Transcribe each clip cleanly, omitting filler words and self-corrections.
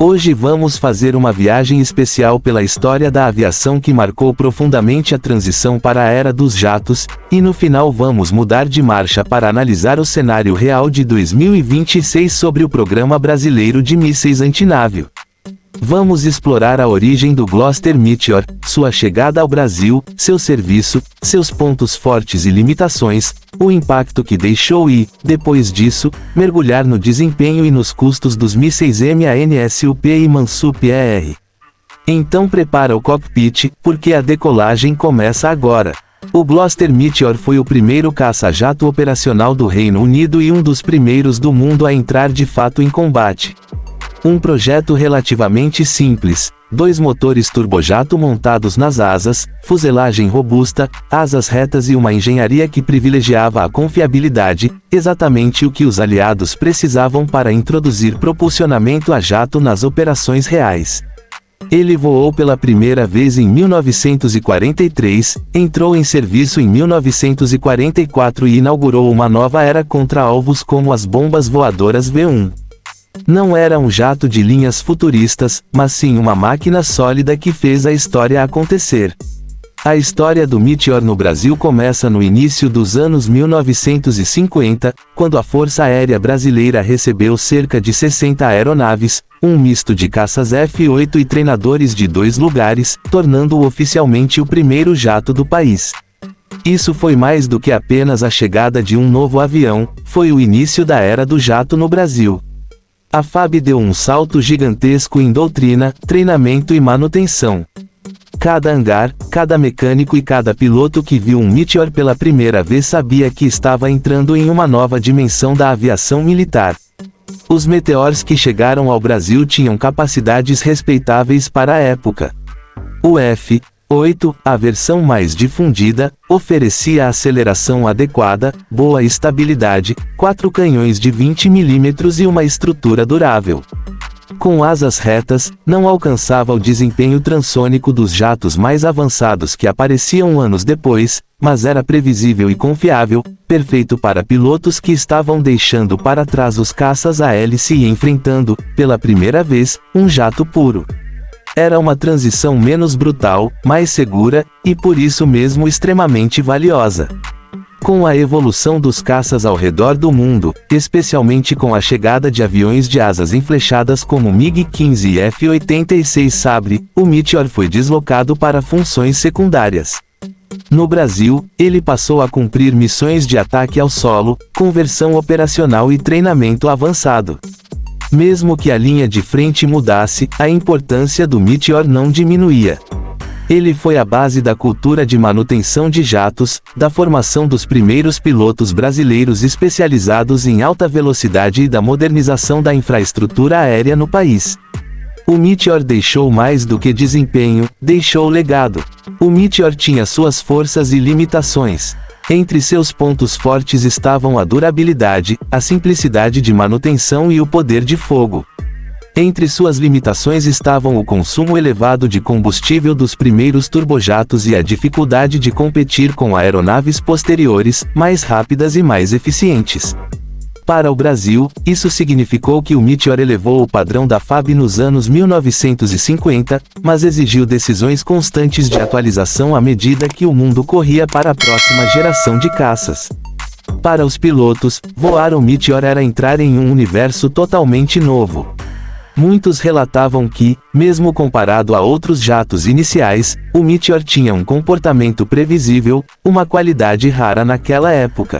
Hoje vamos fazer uma viagem especial pela história da aviação que marcou profundamente a transição para a era dos jatos, e no final vamos mudar de marcha para analisar o cenário real de 2026 sobre o Programa Brasileiro de Mísseis Antinávio. Vamos explorar a origem do Gloster Meteor, sua chegada ao Brasil, seu serviço, seus pontos fortes e limitações, o impacto que deixou e, depois disso, mergulhar no desempenho e nos custos dos mísseis MANSUP e MANSUP-ER. Então prepara o cockpit, porque a decolagem começa agora. O Gloster Meteor foi o primeiro caça-jato operacional do Reino Unido e um dos primeiros do mundo a entrar de fato em combate. Um projeto relativamente simples, 2 motores turbojato montados nas asas, fuselagem robusta, asas retas e uma engenharia que privilegiava a confiabilidade, exatamente o que os aliados precisavam para introduzir propulsionamento a jato nas operações reais. Ele voou pela primeira vez em 1943, entrou em serviço em 1944 e inaugurou uma nova era contra alvos como as bombas voadoras V1. Não era um jato de linhas futuristas, mas sim uma máquina sólida que fez a história acontecer. A história do Meteor no Brasil começa no início dos anos 1950, quando a Força Aérea Brasileira recebeu cerca de 60 aeronaves, um misto de caças F-8 e treinadores de 2 lugares, tornando-o oficialmente o primeiro jato do país. Isso foi mais do que apenas a chegada de um novo avião, foi o início da era do jato no Brasil. A FAB deu um salto gigantesco em doutrina, treinamento e manutenção. Cada hangar, cada mecânico e cada piloto que viu um Meteor pela primeira vez sabia que estava entrando em uma nova dimensão da aviação militar. Os Meteors que chegaram ao Brasil tinham capacidades respeitáveis para a época. O F-8, a versão mais difundida, oferecia aceleração adequada, boa estabilidade, 4 canhões de 20 mm e uma estrutura durável. Com asas retas, não alcançava o desempenho transônico dos jatos mais avançados que apareciam anos depois, mas era previsível e confiável, perfeito para pilotos que estavam deixando para trás os caças a hélice e enfrentando, pela primeira vez, um jato puro. Era uma transição menos brutal, mais segura, e por isso mesmo extremamente valiosa. Com a evolução dos caças ao redor do mundo, especialmente com a chegada de aviões de asas enflechadas como MiG-15 e F-86 Sabre, o Meteor foi deslocado para funções secundárias. No Brasil, ele passou a cumprir missões de ataque ao solo, conversão operacional e treinamento avançado. Mesmo que a linha de frente mudasse, a importância do Meteor não diminuía. Ele foi a base da cultura de manutenção de jatos, da formação dos primeiros pilotos brasileiros especializados em alta velocidade e da modernização da infraestrutura aérea no país. O Meteor deixou mais do que desempenho, deixou legado. O Meteor tinha suas forças e limitações. Entre seus pontos fortes estavam a durabilidade, a simplicidade de manutenção e o poder de fogo. Entre suas limitações estavam o consumo elevado de combustível dos primeiros turbojatos e a dificuldade de competir com aeronaves posteriores, mais rápidas e mais eficientes. Para o Brasil, isso significou que o Meteor elevou o padrão da FAB nos anos 1950, mas exigiu decisões constantes de atualização à medida que o mundo corria para a próxima geração de caças. Para os pilotos, voar o Meteor era entrar em um universo totalmente novo. Muitos relatavam que, mesmo comparado a outros jatos iniciais, o Meteor tinha um comportamento previsível, uma qualidade rara naquela época.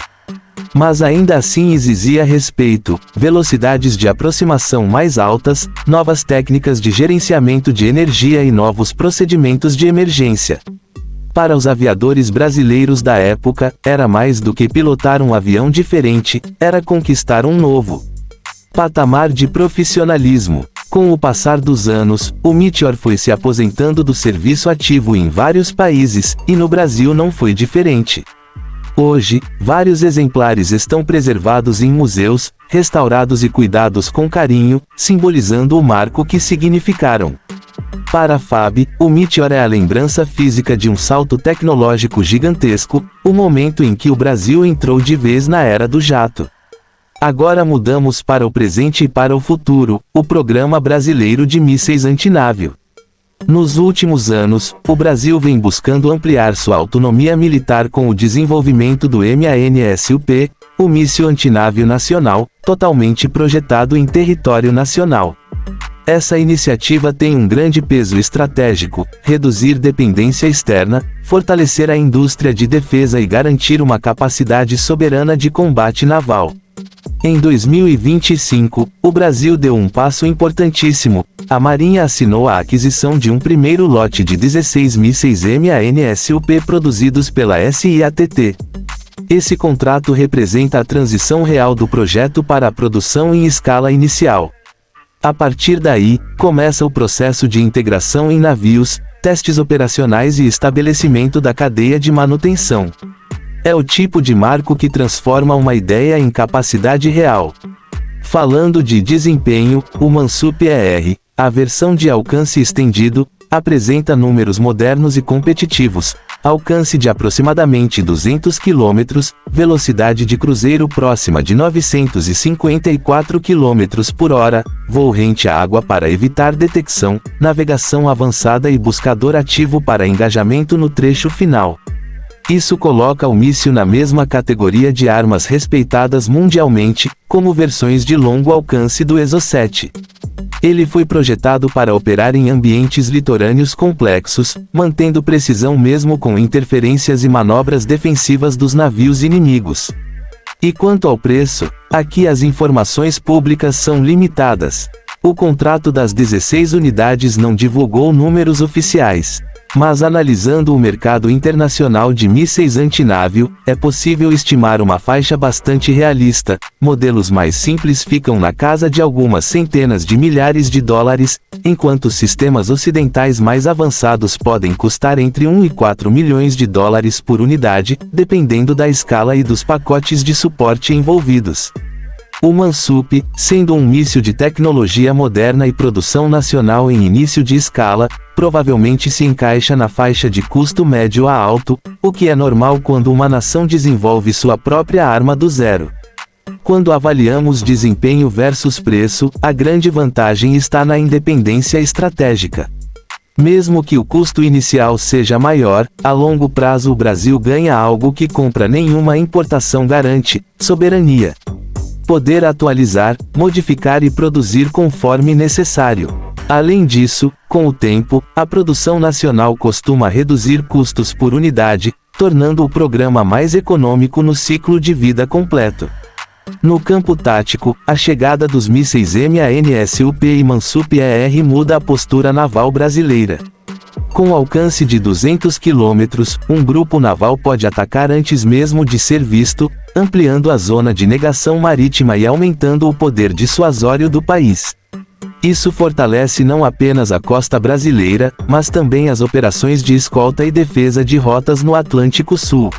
Mas ainda assim exigia respeito, velocidades de aproximação mais altas, novas técnicas de gerenciamento de energia e novos procedimentos de emergência. Para os aviadores brasileiros da época, era mais do que pilotar um avião diferente, era conquistar um novo patamar de profissionalismo. Com o passar dos anos, o Meteor foi se aposentando do serviço ativo em vários países, e no Brasil não foi diferente. Hoje, vários exemplares estão preservados em museus, restaurados e cuidados com carinho, simbolizando o marco que significaram. Para a FAB, o Meteor é a lembrança física de um salto tecnológico gigantesco, o momento em que o Brasil entrou de vez na era do jato. Agora mudamos para o presente e para o futuro, o Programa Brasileiro de Mísseis Antinável. Nos últimos anos, o Brasil vem buscando ampliar sua autonomia militar com o desenvolvimento do MANSUP, o míssil antinável nacional, totalmente projetado em território nacional. Essa iniciativa tem um grande peso estratégico: reduzir dependência externa, fortalecer a indústria de defesa e garantir uma capacidade soberana de combate naval. Em 2025, o Brasil deu um passo importantíssimo. A Marinha assinou a aquisição de um primeiro lote de 16 mísseis MANSUP produzidos pela SIATT. Esse contrato representa a transição real do projeto para a produção em escala inicial. A partir daí, começa o processo de integração em navios, testes operacionais e estabelecimento da cadeia de manutenção. É o tipo de marco que transforma uma ideia em capacidade real. Falando de desempenho, o MANSUP-ER, a versão de alcance estendido, apresenta números modernos e competitivos: alcance de aproximadamente 200 km, velocidade de cruzeiro próxima de 954 km por hora, voo rente à água para evitar detecção, navegação avançada e buscador ativo para engajamento no trecho final. Isso coloca o míssil na mesma categoria de armas respeitadas mundialmente, como versões de longo alcance do Exocet. Ele foi projetado para operar em ambientes litorâneos complexos, mantendo precisão mesmo com interferências e manobras defensivas dos navios inimigos. E quanto ao preço, aqui as informações públicas são limitadas. O contrato das 16 unidades não divulgou números oficiais. Mas analisando o mercado internacional de mísseis antinável, é possível estimar uma faixa bastante realista. Modelos mais simples ficam na casa de algumas centenas de milhares de dólares, enquanto sistemas ocidentais mais avançados podem custar entre 1 e 4 milhões de dólares por unidade, dependendo da escala e dos pacotes de suporte envolvidos. O MANSUP, sendo um míssil de tecnologia moderna e produção nacional em início de escala, provavelmente se encaixa na faixa de custo médio a alto, o que é normal quando uma nação desenvolve sua própria arma do zero. Quando avaliamos desempenho versus preço, a grande vantagem está na independência estratégica. Mesmo que o custo inicial seja maior, a longo prazo o Brasil ganha algo que compra nenhuma importação garante: soberania. Poder atualizar, modificar e produzir conforme necessário. Além disso, com o tempo, a produção nacional costuma reduzir custos por unidade, tornando o programa mais econômico no ciclo de vida completo. No campo tático, a chegada dos mísseis MANSUP e MANSUP-ER muda a postura naval brasileira. Com alcance de 200 km, um grupo naval pode atacar antes mesmo de ser visto, ampliando a zona de negação marítima e aumentando o poder dissuasório do país. Isso fortalece não apenas a costa brasileira, mas também as operações de escolta e defesa de rotas no Atlântico Sul.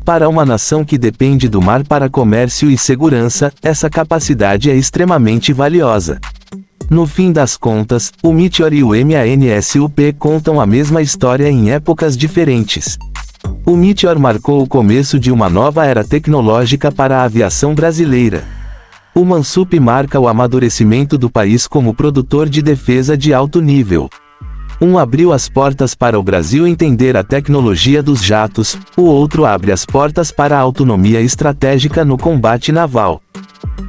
Para uma nação que depende do mar para comércio e segurança, essa capacidade é extremamente valiosa. No fim das contas, o Meteor e o MANSUP contam a mesma história em épocas diferentes. O Meteor marcou o começo de uma nova era tecnológica para a aviação brasileira. O MANSUP marca o amadurecimento do país como produtor de defesa de alto nível. Um abriu as portas para o Brasil entender a tecnologia dos jatos, o outro abre as portas para a autonomia estratégica no combate naval.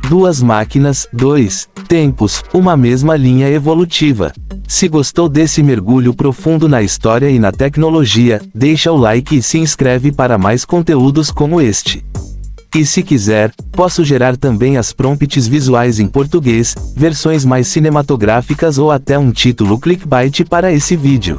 Duas máquinas, dois tempos, uma mesma linha evolutiva. Se gostou desse mergulho profundo na história e na tecnologia, deixa o like e se inscreve para mais conteúdos como este. E se quiser, posso gerar também as prompts visuais em português, versões mais cinematográficas ou até um título clickbait para esse vídeo.